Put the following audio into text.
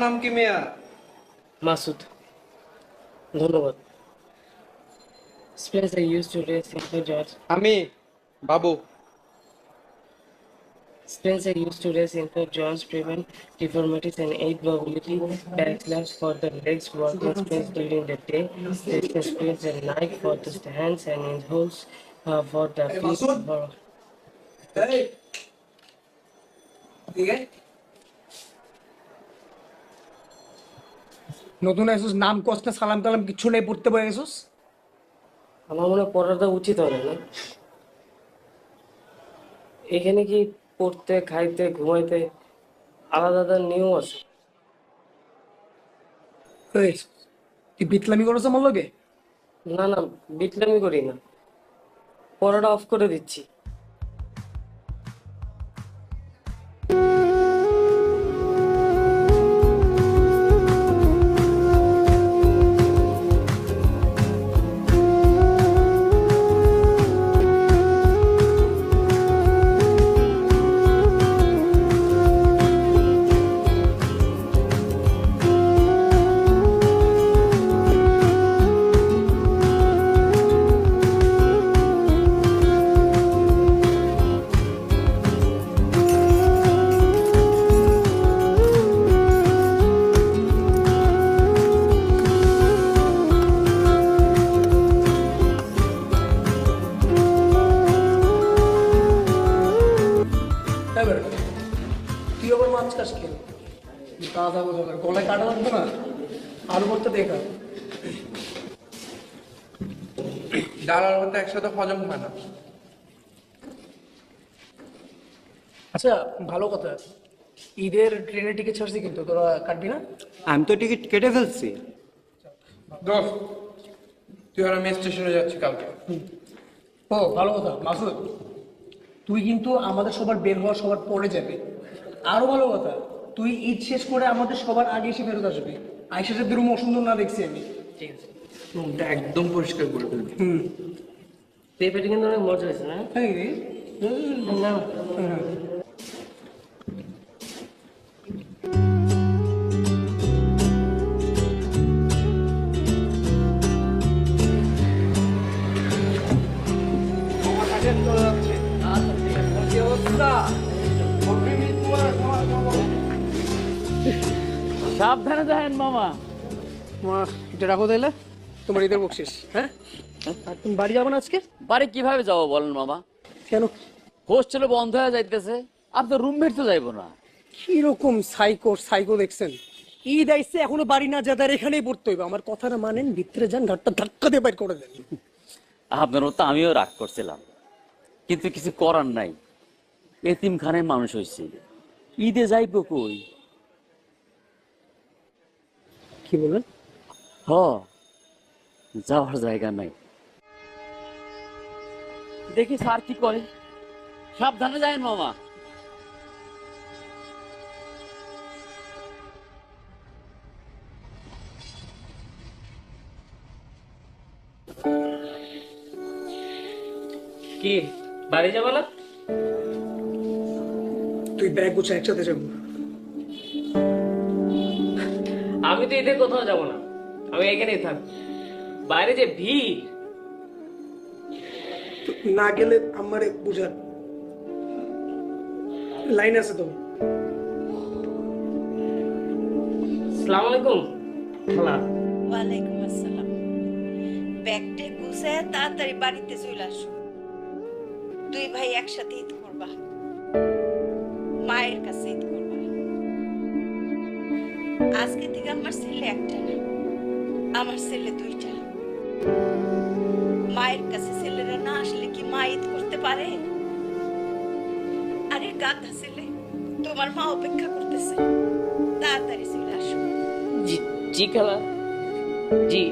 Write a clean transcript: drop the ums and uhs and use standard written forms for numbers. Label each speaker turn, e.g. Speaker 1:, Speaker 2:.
Speaker 1: নাম কি মিয়া?
Speaker 2: মাসুদ। ধন্যবাদ। Spencer used to raise St. George.
Speaker 1: আমি বাবু।
Speaker 2: Spencer used to raise St. John's, prevent deformities and aid mobility, backslash for the legs, walking space during the day, distance space at night for the hands, and in holes for the feet. For
Speaker 3: নতুন আইসুস, নাম কষ্ট সালাম কালাম কিচ্ছু নেই, পড়তে পারে আইসুস।
Speaker 2: আমার মনে হয় পড়াটা উচিত হবে না। এখানে কি পড়তে, খাইতে, ঘুমাইতে আলাদা আলাদা নিয়ম আছে?
Speaker 3: এই, তুই বিটলামি করছ আমার লগে?
Speaker 2: না না, বিটলামি করি না, পড়াটা অফ করে দিচ্ছি।
Speaker 3: তুই আবার মাছ চাষ খেল, তাজা বোঝা গলায় কাটা লাগবে না, আলু করতে দেখা।
Speaker 1: ডাল আর ভাত একসাথে হজম হয় না।
Speaker 3: আচ্ছা, ভালো কথা, ঈদের ট্রেনের টিকিট ছাড়ছি কিন্তু তোরা কাটবি না?
Speaker 4: আমি তো টিকিট কেটে ফেলছি।
Speaker 1: দোস্ত, তুই আর আমি স্টেশনে যাচ্ছি কালকে।
Speaker 3: ও ভালো কথা। মাসুদ, তুই কিন্তু আমাদের সবার বের হওয়া সবার পরে যাবে। আরো ভালো কথা, তুই ঈদ শেষ করে আমাদের সবার আগে এসে ফেরত আসবি। আইসা যদি রুম অসুন্দর না দেখছি আমি।
Speaker 2: ঠিক আছে,
Speaker 1: রুমটা একদম পরিষ্কার করে ফেলবি।
Speaker 2: পেঁপেটা কিন্তু অনেক মজা হয়েছে না?
Speaker 3: হ্যাঁ রে।
Speaker 2: না,
Speaker 3: হ্যাঁ।
Speaker 5: সাবধানে যাবেন মামা।
Speaker 3: মা, এটা রাখো তাইলে, তোমার ঈদের বকশিস। হ্যাঁ, আর তুমি বাড়ি যাবো না আজকে?
Speaker 5: বাড়ি কিভাবে যাবো বলেন মামা?
Speaker 3: কেন?
Speaker 5: হোস্টেলে বন্ধ হয়ে যাইতেছে, আপনার রুমমেট তো যাইবো না।
Speaker 3: কিরকম সাইকো সাইকো দেখছেন? ঈদ আইসে এখনো বাড়ি না যাদের এখানেই পড়তে হইবে। আমার কথাটা মানেন, ভিতরে যান, ঘাটটা ধাক্কা দিয়ে বাইর করে দেন।
Speaker 5: আপনার তো আমিও রাগ করছিলাম, কিন্তু কিছু করার নাই, এতিমখানায় মানুষ হয়েছে, ঈদে যাইবো কই?
Speaker 3: কি বলেন?
Speaker 5: হ, যাওয়ার জায়গা নাই। দেখি স্যার কি করে। সাবধানে যাবেন মামা।
Speaker 2: কি বাড়ি যাবো না?
Speaker 3: তুই ব্যাগ গুছা, একসাথে যাবো।
Speaker 2: আমি তো ঈদে কোথাও যাবো না, আমি এখানেই থাকবো। বাইরে যে ভিড়।
Speaker 3: না গেলে আমারে বুঝান, লাইন আছে তো।
Speaker 2: আসসালামু আলাইকুম খালা।
Speaker 6: ওয়ালাইকুম আসসালাম। ব্যাগটা গুছায় তাড়াতাড়ি বাড়িতে চলে আসো। দুই ভাই একসাথে ঈদ করবা, মায়ের কাছে ঈদ করবা। আজকে থেকে আমার ছেলে একটা না, আমার ছেলে দুইটা। মায়ের কাছে ছেলেরা না আসলে কি মা ঈদ করতে পারে? আরে গাধা ছেলে, তোমার মা অপেক্ষা করতেছে, তাড়াতাড়ি চলে আসো।
Speaker 2: জি জি খালা, জি।